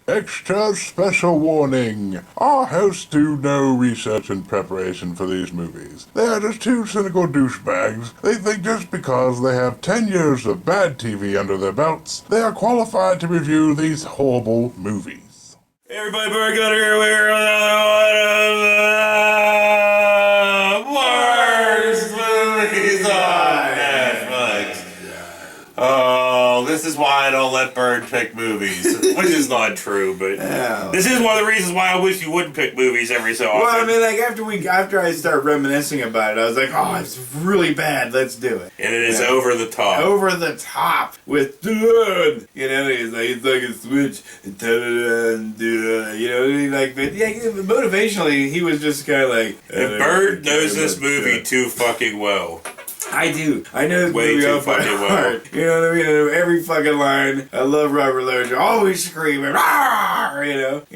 Extra special warning. Our hosts do no research and preparation for these movies. They are just two cynical douchebags. They think just because they have 10 years of bad TV under their belts, they are qualified to review these horrible movies. Hey everybody, Bird Gunner here. We're on the worst movies on Netflix. Oh, this is why I don't let Bird pick movies, which is not true, but this is one of the reasons why I wish you wouldn't pick movies every so often. Well, I mean, like after I start reminiscing about it, I was like, oh, it's really bad. Let's do it. And it is over the top. Over the top with dude. You know, he's like a switch. You know, like, but yeah, motivationally, he was just kind of like. And Bird knows this movie too fucking well. I do. I know this Way movie too off by fucking well. heart. You know what I mean? I know every fucking line. I love Robert Loggia. Always screaming, "Rawr!" You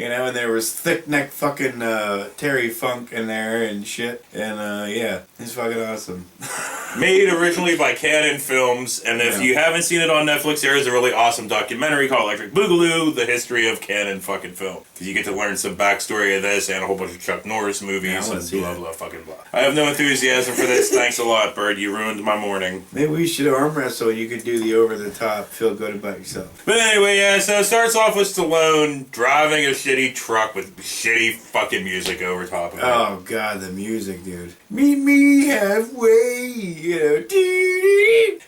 know, and there was thick neck fucking Terry Funk in there and shit. And yeah, he's fucking awesome. Made originally by Cannon Films, and if you haven't seen it on Netflix, there is a really awesome documentary called Electric Boogaloo, the history of Cannon fucking film. Because you get to learn some backstory of this and a whole bunch of Chuck Norris movies and blah blah fucking blah. I have no enthusiasm for this. Thanks a lot, Bird. You ruined my morning. Maybe we should arm wrestle. You could do the over the top, feel good about yourself. But anyway, yeah, so it starts off with Stallone driving a shitty truck with shitty fucking music over top of it. Oh god, the music, dude. Meet me halfway, you know.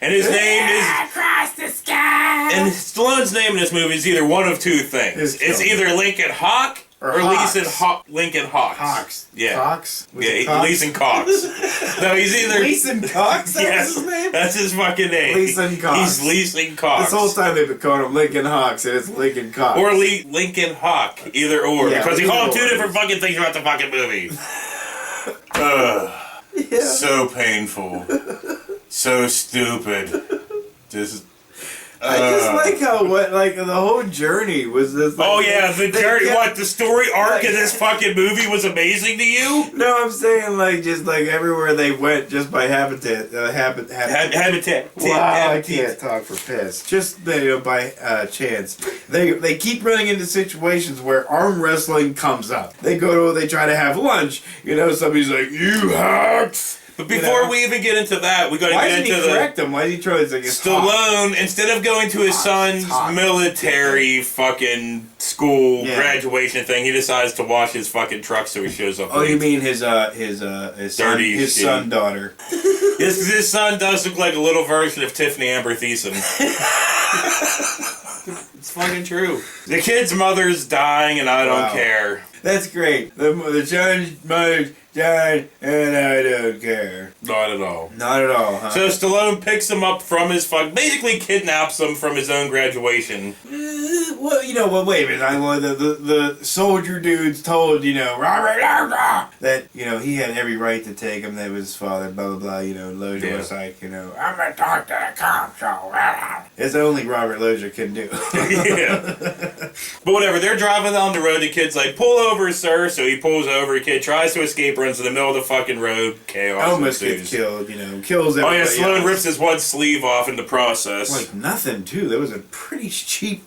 And his name is across the sky. And Stallone's name in this movie is either one of two things. It's either Lincoln Hawk or Lincoln Hawks. Hawks. Yeah. Cox? Leeson Cox. No, he's either Leeson Cox? Yes, That's his name? that's his fucking name. Leeson Cox. He's Leeson Cox. This whole time they've been calling him Lincoln Hawks, and it's Lincoln Cox. Or Lincoln Hawk. Either or. Yeah, because he either called two or. different fucking things about the fucking movie. So painful. So stupid. Just... I just like how the whole journey was this. Like, oh yeah, the journey. kept, What, the story arc of this fucking movie was amazing to you? No, I'm saying just everywhere they went, just by habitat. Habitat. Wow, I can't talk for piss. Just by chance, they keep running into situations where arm wrestling comes up. They try to have lunch. You know, somebody's like, "You hawks." But before we even get into that, we got to get into Why did he correct him? Why did he try to say Stallone, instead of going to his son's military fucking school graduation thing, he decides to wash his fucking truck so he shows up. Oh, you mean his son daughter? His son does look like a little version of Tiffany Amber Thiessen. It's fucking true. The kid's mother's dying and I don't care. That's great. The son's mother's dying and I don't care. Not at all. Not at all, huh? So Stallone picks him up from his basically kidnaps him from his own graduation. Well, wait a minute. The soldier dudes told, Robert Loggia that, he had every right to take him. That was his father, blah, blah, blah. Loggia was like, I'm going to talk to the cops. It's only Robert Loggia can do. Yeah. But whatever, they're driving down the road. The kid's like, pull over, sir. So he pulls over. The kid tries to escape, runs in the middle of the fucking road. Chaos almost ensues. gets killed, kills everybody. Oh, yeah, Stallone else. rips his one sleeve off in the process. Like nothing, too. That was a pretty cheap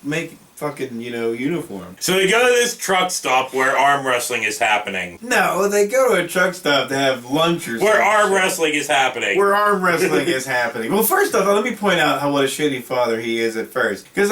fucking, uniform. So they go to this truck stop where arm wrestling is happening. No, they go to a truck stop to have lunch or something. Where arm wrestling is happening. Where arm wrestling is happening. Well, first off, let me point out what a shitty father he is at first. Because,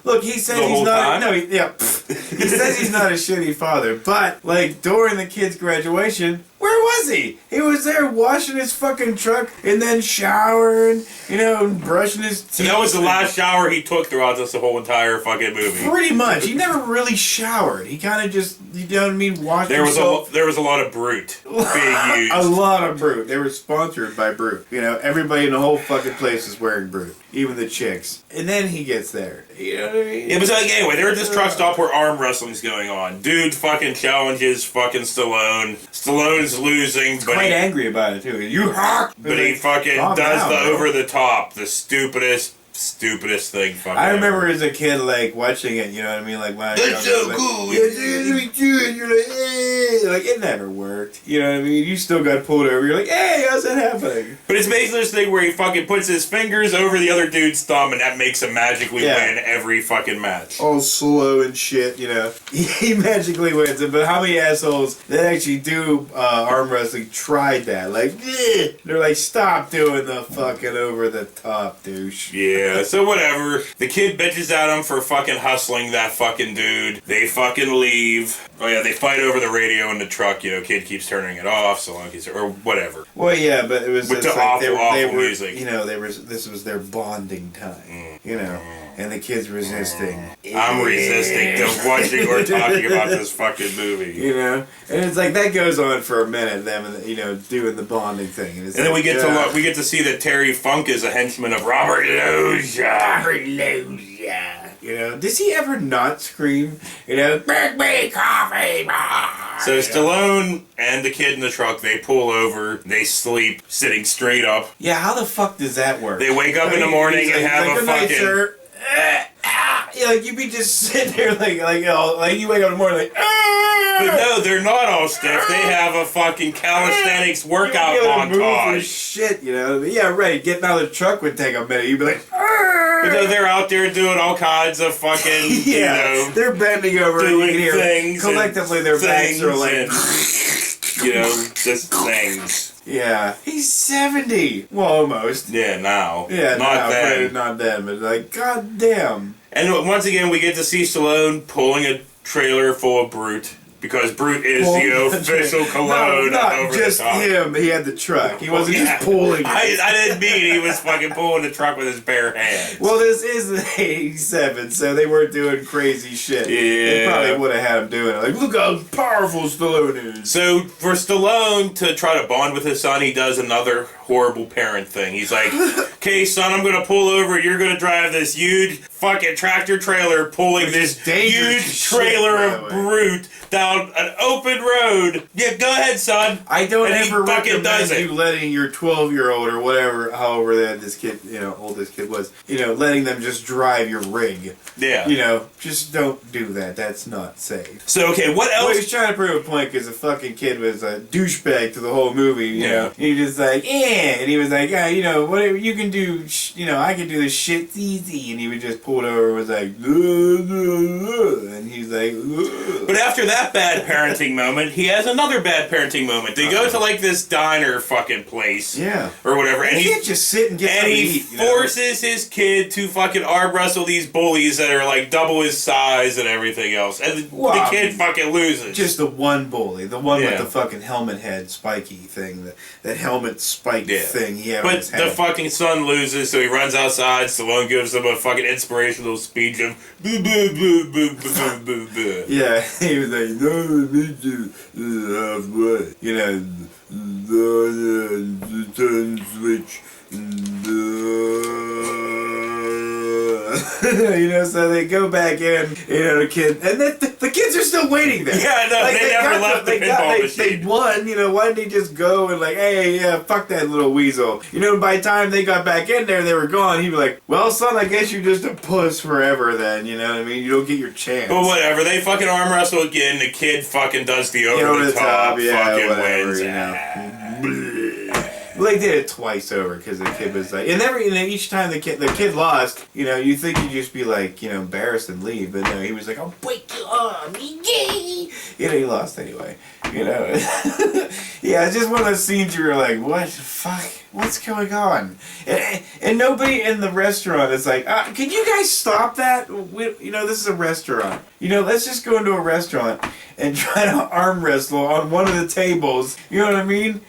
look, he says he's not... No, he says he's not a shitty father. But, during the kid's graduation... Where was he? He was there washing his fucking truck and then showering, and brushing his teeth. And that was the last shower he took throughout this whole entire fucking movie. Pretty much. He never really showered. He kind of just, washed himself. There was a lot of Brute being used. A lot of Brute. They were sponsored by Brute. Everybody in the whole fucking place is wearing Brute. Even the chicks. And then he gets there. You know what I mean? It was anyway, they're at this truck stop where arm wrestling's going on. Dude fucking challenges fucking Stallone. Stallone's losing, but quite angry about it too. You hawk! But he fucking does the over the top, the stupidest stupidest thing fucking I remember ever. as a kid, like, watching it, you know what I mean? Like, when I was That's younger, so like, cool. Yeah, dude, let me do it. You're like, hey. Like, it never worked. You know what I mean? You still got pulled over. You're like, hey, how's that happening? But it's basically this thing where he fucking puts his fingers over the other dude's thumb and that makes him magically win every fucking match. All slow and shit, you know. He magically wins it, but how many assholes that actually do arm wrestling tried that? Like, eh. They're like, stop doing the fucking over the top douche. Yeah, so whatever. The kid bitches at him for fucking hustling that fucking dude. They fucking leave. Oh yeah, they fight over the radio in the truck. You know, kid keeps turning it off so long he's or whatever. Well, yeah, but it was With just the like awful were, music. you know, this was their bonding time, you know, and the kid's resisting. I'm resisting to watching or talking about this fucking movie. You know, and it's like that goes on for a minute. Them, you know, doing the bonding thing, and then we get to see that Terry Funk is a henchman of Robert Loggia. Robert Loggia. You know, does he ever not scream? You know, bring me coffee. So Stallone and the kid in the truck, they pull over, they sleep, sitting straight up. Yeah, how the fuck does that work? They wake up in the morning and have a good night, fucking... sir. Yeah, like you be just sitting there like you know, like you wake up in the morning like. But no, they're not all stiff. They have a fucking calisthenics workout montage. Shit, you know. Yeah, right. Getting out of the truck would take a minute. You'd be like, but no, they're out there doing all kinds of fucking, yeah, you know, they're bending over and doing here. things. Collectively, their backs are like, you know, just things. Yeah, he's 70. Well, almost. Yeah, now. Yeah, not then. Not then, but like, goddamn. And once again, we get to see Stallone pulling a trailer full of Brute. Because Brute is the official cologne not over just the top. him. He had the truck. He wasn't just pulling it. I didn't mean he was fucking pulling the truck with his bare hands. Well, this is the 87, so they weren't doing crazy shit. Yeah. They probably would have had him doing it. Like, look how powerful Stallone is. So, for Stallone to try to bond with his son, he does another horrible parent thing. He's like, okay, son, I'm going to pull over. You're going to drive this huge fucking tractor trailer pulling this huge trailer of Brute down an open road. Yeah, go ahead, son. I don't and ever recommend does it. you letting your 12-year-old or whatever, however that this kid, you know, old this kid was, you know, letting them just drive your rig. Yeah. You know, just don't do that. That's not safe. So, okay, what else? Well, he's trying to prove a point because the fucking kid was a douchebag to the whole movie, you know. And he was like, and he was like, yeah, you know, whatever you can do, you know, I can do this shit easy. And he would just pulled over and was like, and he's like, But after that bad parenting moment, he has another bad parenting moment. They go to like this diner fucking place. Yeah. Or whatever. And he can't just sit and get something to eat. Forces his kid to fucking arm wrestle these bullies that are like double his size and everything else. And the kid fucking loses. Just the one bully. The one with the fucking helmet head spiky thing. That helmet spike thing he had on his head. But the fucking son loses, so he runs outside. Stallone gives him a fucking inspirational speech of boo boo boo boo boo boo boo. Yeah, he was like, no, me too. Halfway. You know, the turn switch. You know, so they go back in, you know, the kid, and the kids are still waiting there. Yeah, no, like, they never left the pinball machine. They won, you know, why didn't he just go and like, hey, yeah, fuck that little weasel. You know, by the time they got back in there, they were gone. He'd be like, well, son, I guess you're just a puss forever then, you know what I mean? You don't get your chance. But whatever, they fucking arm wrestle again, the kid fucking does the over the top, fucking wins. You know. Well, they did it twice over because the kid was like, and each time the kid lost, you know, you think he'd just be like, you know, embarrassed and leave, but no, he was like, I'll break your arm, yay! You know, he lost anyway, you know. Yeah, it's just one of those scenes you were like, what the fuck? What's going on? And nobody in the restaurant is like, can you guys stop that? You know, this is a restaurant. You know, let's just go into a restaurant and try to arm wrestle on one of the tables. You know what I mean?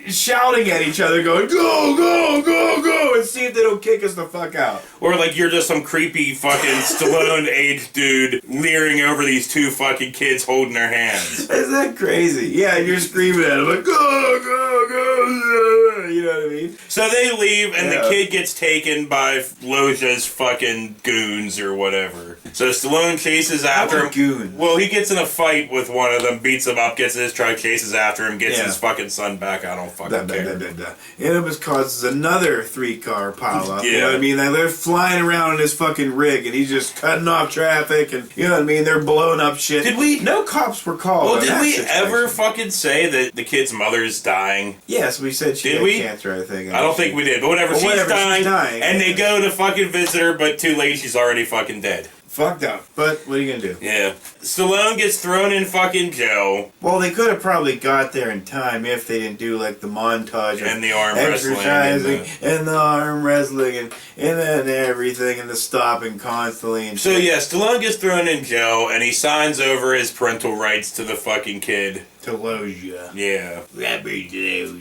Shouting at each other, going, go, go, go, go, and see if they don't kick us the fuck out. Or like you're just some creepy fucking Stallone-aged dude leering over these two fucking kids holding their hands. Isn't that crazy? Yeah, and you're screaming at them like, go, go, go, you know what I mean? So they leave, and the kid gets taken by Loggia's fucking goons or whatever. So Stallone chases after him. Goons. Well, he gets in a fight with one of them, beats him up, gets in his truck, chases after him, gets Yeah. his fucking son back. I don't fucking care. And it was causes another 3-car pileup. Yeah. You know what I mean? They're flying around in his fucking rig, and he's just cutting off traffic, and you know what I mean? They're blowing up shit. Did we- No cops were called. Well, on did that we situation. ever fucking say that the kid's mother's dying? Yes, we said she Did had we? cancer, I think. I don't think we did, but whatever, Well, she's, whatever, dying, she's dying, and they yeah. go to fucking visit her, but too late, she's already fucking dead. Fucked up. But what are you gonna do? Yeah. Stallone gets thrown in fucking jail. Well, they could have probably got there in time if they didn't do like the montage of And the arm wrestling exercising and and the arm wrestling and then everything and the stopping constantly and So shit. yeah, Stallone gets thrown in jail, and he signs over his parental rights to the fucking kid. To Loja. Yeah. Robert Loja.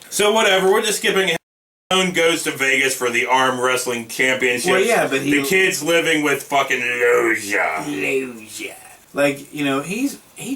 So whatever, we're just skipping ahead. Stallone goes to Vegas for the arm wrestling championship. Well, yeah, but the kid's living with fucking Loja. Loja. Like, you know, he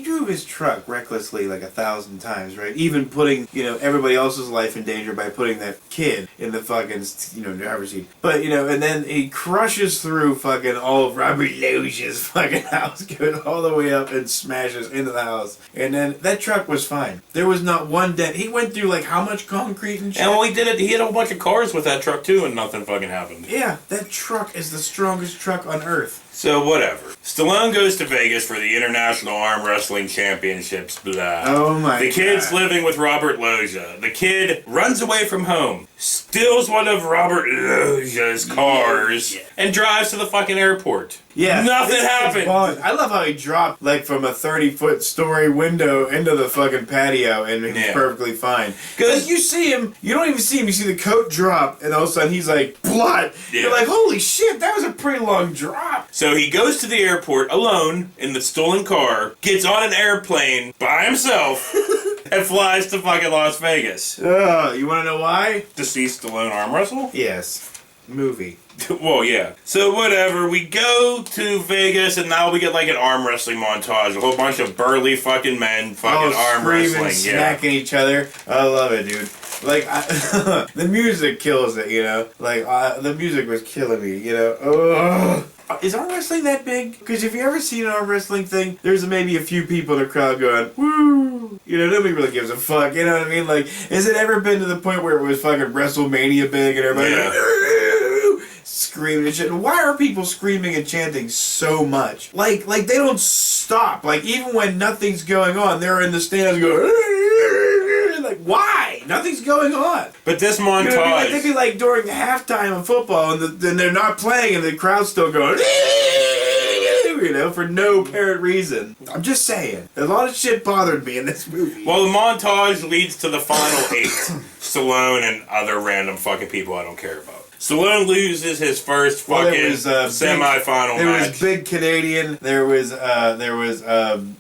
drove his truck recklessly like 1,000 times, right? Even putting, you know, everybody else's life in danger by putting that kid in the fucking, you know, driver's seat. But, you know, and then he crushes through fucking all of Robert Loja's fucking house, goes all the way up and smashes into the house. And then that truck was fine. There was not one dent. He went through like how much concrete and shit? And when he did it, he hit a whole bunch of cars with that truck too, and nothing fucking happened. Yeah, that truck is the strongest truck on earth. So whatever. Stallone goes to Vegas for the International Arm Wrestling Championships, blah. Oh my god. The kid's living with Robert Loja. The kid runs away from home, steals one of Robert Loja's cars, and drives to the fucking airport. Yeah. Nothing This is happened. fun. I love how he dropped like from a 30-foot story window into the fucking patio and he's Yeah. perfectly fine. 'Cause- Like you see him, you don't even see him, you see the coat drop and all of a sudden he's like, blood. Yeah. You're like, holy shit, that was a pretty long drop. So he goes to the airport alone in the stolen car, gets on an airplane by himself, and flies to fucking Las Vegas You wanna know why? to see Stallone arm wrestle. Yes. Movie. Well, yeah. So whatever, we go to Vegas, and now we get like an arm wrestling montage. A whole bunch of burly fucking men fucking arm screaming, wrestling. Yeah. smacking each other. I love it, dude. Like, the music kills it, you know? Like, the music was killing me, you know? Ugh. Is arm wrestling that big? Because if you ever seen an arm wrestling thing, there's maybe a few people in the crowd going, woo! You know, nobody really gives a fuck, you know what I mean? Like, has it ever been to the point where it was fucking WrestleMania big and everybody Yeah. screaming and shit? And why are people screaming and chanting so much? Like they don't stop. Like, even when nothing's going on, they're in the stands going, like, why? Nothing's going on. But this You know what I mean? Like, montage. they'd be like during halftime of football, and then they're not playing, and the crowd's still going, you know, for no apparent reason. I'm just saying, a lot of shit bothered me in this movie. Well, the montage leads to the final 8. Stallone and other random fucking people I don't care about. Stallone loses his first fucking there was, semi-final There match. was Big Canadian. There was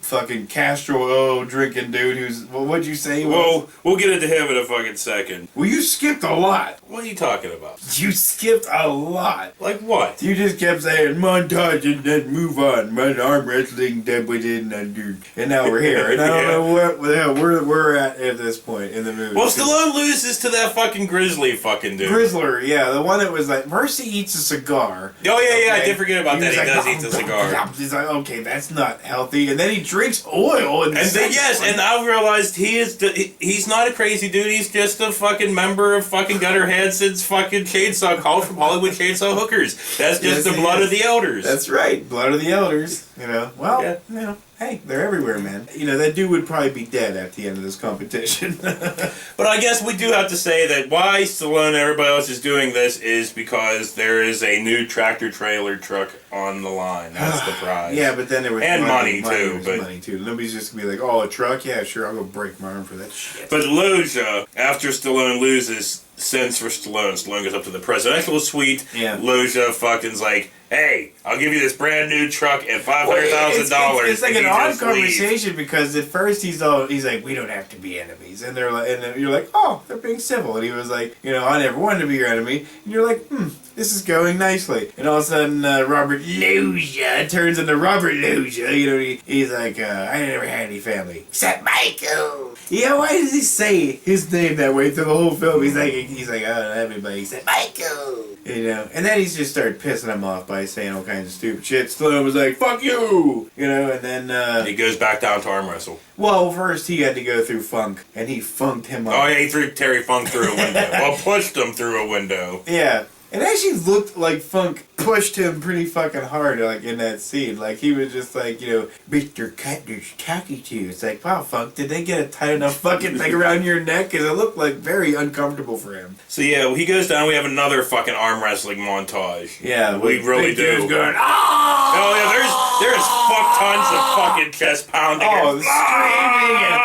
fucking Castro drinking dude who's, well, what'd you say? He was? Well, we'll get into him in a fucking second. Well, you skipped a lot. What are you talking about? You skipped a lot. Like what? You just kept saying montage and then move on. My arm wrestling that we didn't undo. And now we're here. And I don't Yeah. know what the hell we're at this point in the movie. Well, Stallone loses to that fucking grizzly fucking dude. Grizzler, yeah, the one that was like, first he eats a cigar. Oh, yeah, I Okay? did forget about that. was He like, does eat the cigar. He's like, okay, that's not healthy. And then he drinks oil. And then, yes, and I realized he's not a crazy dude. He's just a fucking member of fucking Gunnar Hansen's fucking chainsaw cult from Hollywood Chainsaw Hookers. That's just Yes, the he blood is. of the elders. That's right, blood of the elders. You know, well, Yeah. you know, hey, they're everywhere, man. You know, that dude would probably be dead at the end of this competition. But I guess we do have to say that why Stallone and everybody else is doing this is because there is a new tractor trailer truck on the line. That's the prize. Yeah, but then there was And money, too, was but- money too. Nobody's just gonna be like, "Oh, a truck? Yeah, sure, I'll go break my arm for that shit." But Loja, after Stallone loses, sends for Stallone. Stallone goes up to the presidential suite. Yeah. Loja fucking's like, "Hey, I'll give you this brand new truck and $500,000." It's like an odd conversation because at first he's like, "We don't have to be enemies," and they're like, and then you're like, "Oh, they're being civil," and he was like, "You know, I never wanted to be your enemy," and you're like, this is going nicely. And all of a sudden, Robert Loja turns into Robert Loja. You know, he's like, "I never had any family except Michael." Yeah, why does he say his name that way through the whole film? He's like, oh, everybody. He said, Michael! You know, and then he just started pissing him off by saying all kinds of stupid shit. Stallone was like, fuck you! You know, and then, he goes back down to arm wrestle. well, first he had to go through Funk, and he funked him up. Oh, yeah, he threw Terry Funk through a window. Well, pushed him through a window. Yeah. It actually looked like Funk pushed him pretty fucking hard, like, in that scene. Like, he was just like, you know, Mr. Cutler's talking to you. It's like, wow, Funk, did they get a tight enough fucking thing around your neck? Because it looked, like, very uncomfortable for him. So, yeah, he goes down. We have another fucking arm wrestling montage. Yeah. We really do. Dude's going, ah! Oh, yeah, there's fuck tons of fucking chest pounding. Oh, and screaming and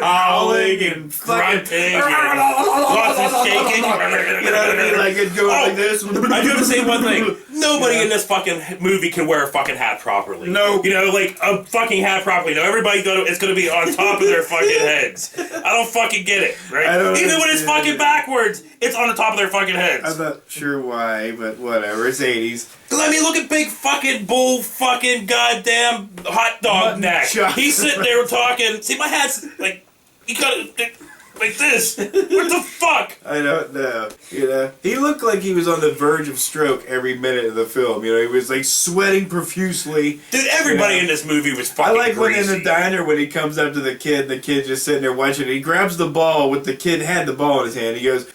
howling and grunting and lots of shaking. You know what I mean? Like, it's going like this. I do have to say one thing. Nobody in this fucking movie can wear a fucking hat properly. No. You know, like, a fucking hat properly. No, everybody it's gonna be on top of their fucking heads. I don't fucking get it, right? Even when it's fucking backwards, it's on the top of their fucking heads. I'm not sure why, but whatever. It's 80s. Let me look at big fucking bull fucking goddamn hot dog Mutton neck. chops. He's sitting there talking. See, my hat's like, you got it like this. What the fuck? I don't know. You know, he looked like he was on the verge of stroke every minute of the film. You know, he was like sweating profusely. Dude, everybody in this movie was fucking I like when in greasy. the diner when he comes up to the kid just sitting there watching. He grabs the ball with the kid had the ball in his hand. He goes,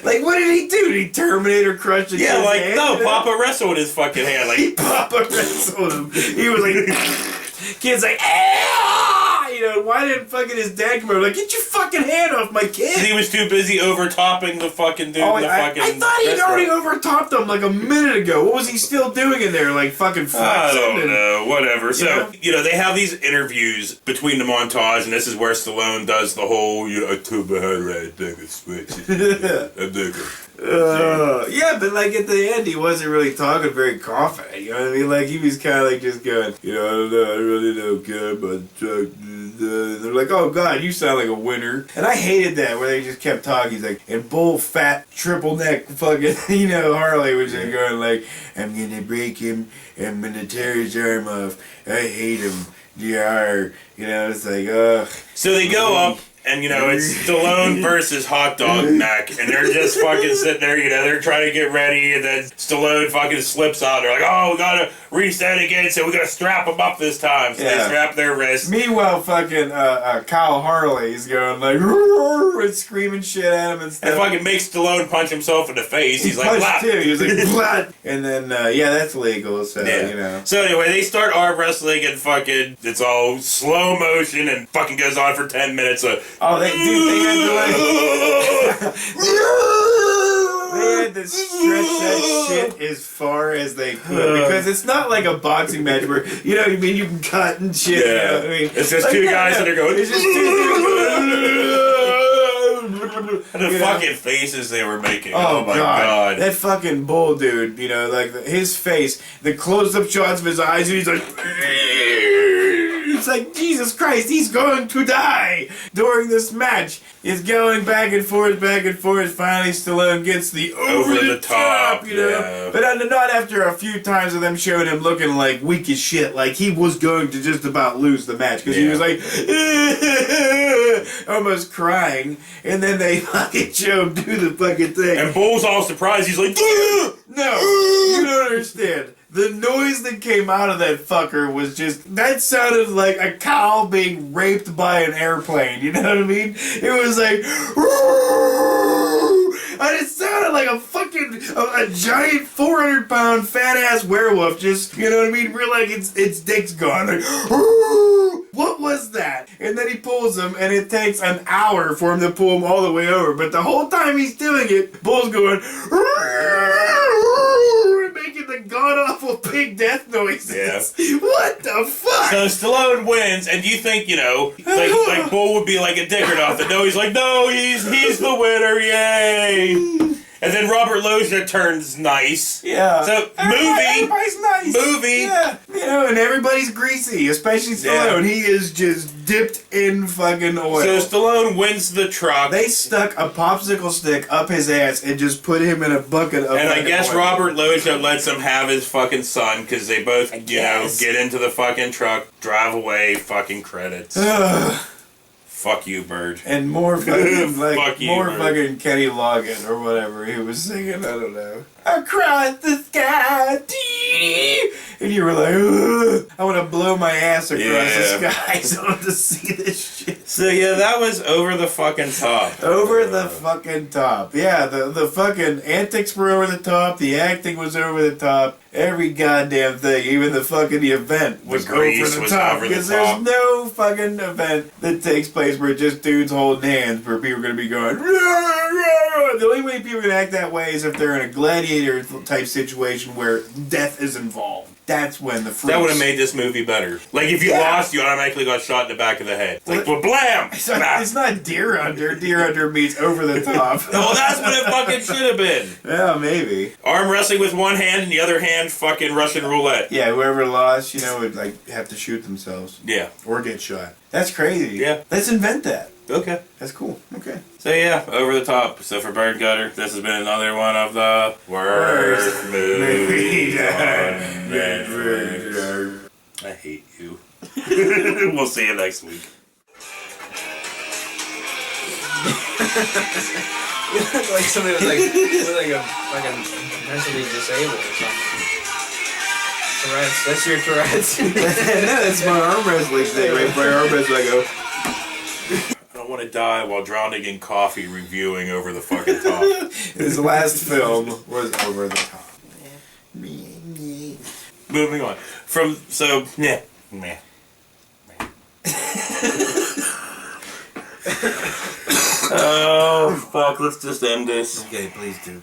like, what did he do? Did he Terminator crush the Yeah, kid's like, hand? no, You know? Papa wrestled with his fucking hand. He Like, Papa wrestled him. He was like, kid's like, ah! You know, why didn't fucking his dad come over? Like, get your fucking hand off my kid! he was too busy overtopping the fucking dude Oh, in the I fucking thought he'd restaurant. already overtopped him like a minute ago. What was he still doing in there? Like fucking flexing? I don't and- know, whatever. So, know? you know, they have these interviews between the montage, and this is where Stallone does the whole, you know, I took my head right, I take a switch. I take it. Yeah, but like at the end, he wasn't really talking very confident. You know what I mean? Like he was kind of like just going, you know, I don't know, I really don't care about the truck. They're like, oh god, you sound like a winner. And I hated that where they just kept talking. He's like, and bull fat triple neck fucking, you know, Harley was just going like, I'm gonna break him. I'm gonna tear his arm off. I hate him. Yeah, you know, it's like, ugh. So they go up, and, you know, it's Stallone versus Hot Dog Neck, and they're just fucking sitting there, you know, they're trying to get ready, and then Stallone fucking slips out. They're like, oh, we gotta reset again, so we gotta strap them up this time. So they Yeah. strap their wrists. Meanwhile, fucking Kyle Harley's going like, "Roar," and screaming shit at him and And stuff. fucking makes Stallone punch himself in the face. He's like, punched "Blah." too. He was like, "Blah." And then, yeah, that's legal, so, Yeah. you know. So anyway, they start arm wrestling and fucking, it's all slow motion and fucking goes on for 10 minutes. Oh, they had to, like, they had to stretch that shit as far as they could. Because it's not like a boxing match where, you know, you can cut and shit. Yeah. You know what I mean? It's just Like, two no, guys no. and they're going, It's just two and the you know? fucking faces they were making. Oh, my god. That fucking bull dude, you know, like his face, the close-up shots of his eyes, and he's like, it's like, Jesus Christ, he's going to die during this match. He's going back and forth, finally Stallone gets the over the top, you know. yeah. But not after a few times of them showing him looking like weak as shit, like he was going to just about lose the match, because he was like, almost crying, and then they fucking show him do the fucking thing. And Bull's all surprised. He's like, "Ugh!" No, you don't understand. The noise that came out of that fucker was just, that sounded like a cow being raped by an airplane, you know what I mean? It was like, and it sounded like a fucking, a giant 400-pound fat-ass werewolf just, you know what I mean? Real like its dick's gone. Like, what was that? And then he pulls him, and it takes an hour for him to pull him all the way over. But the whole time he's doing it, Bull's going, making the god-awful pig death noises. Yeah. What the fuck? So Stallone wins, and you think, you know, like Bull would be like a dick or nothing. No, he's like, no, he's the winner, yay! And then Robert Loggia turns nice. Yeah. So, everybody's nice. Movie. Yeah. You know, and everybody's greasy, especially Stallone. He is just dipped in fucking oil. So Stallone wins the truck. They stuck a popsicle stick up his ass and just put him in a bucket of and I guess oil. Robert Loggia lets him have his fucking son because they both, you know, get into the fucking truck, drive away, fucking credits. Fuck you, Bird. And more fucking, like, Fuck you, more Bird. fucking Kenny Loggins or whatever he was singing, I don't know. Across the sky, and you were like, ugh, I want to blow my ass across the sky so I want to see this shit. So yeah, that was over the fucking top. Over the fucking top. Yeah, the fucking antics were over the top, the acting was over the top, every goddamn thing, even the fucking event was over grease the was top. over the Because top. there's no fucking event that takes place where just dudes holding hands where people are going to be going, "Rah, rah, rah." The only way people can act that way is if they're in a gladiator type situation where death is involved. That's when the fruits. That would have made this movie better. Like, if you lost, you automatically got shot in the back of the head. Like, Well, blam! It's not Deer Hunter. Deer Hunter meets Over the Top. Well, that's what it fucking should have been. Yeah, maybe. Arm wrestling with one hand and the other hand fucking Russian roulette. Yeah, whoever lost, you know, would like have to shoot themselves Yeah. or get shot. That's crazy. Yeah. Let's invent that. Okay. That's cool. Okay. So yeah, over the top. So for Bird Gutter, this has been another one of the worst movies on Netflix. I hate you. We'll see you next week. You look like somebody with like a fucking mentally disabled or something. Tourette's. That's your Tourette's. No, that's my arm wrestling thing. Right, my arm wrestling. I go. I don't want to die while drowning in coffee reviewing Over the fucking top. His last film was Over the Top. Moving on. Meh. Oh, fuck, let's just end this. Okay, please do.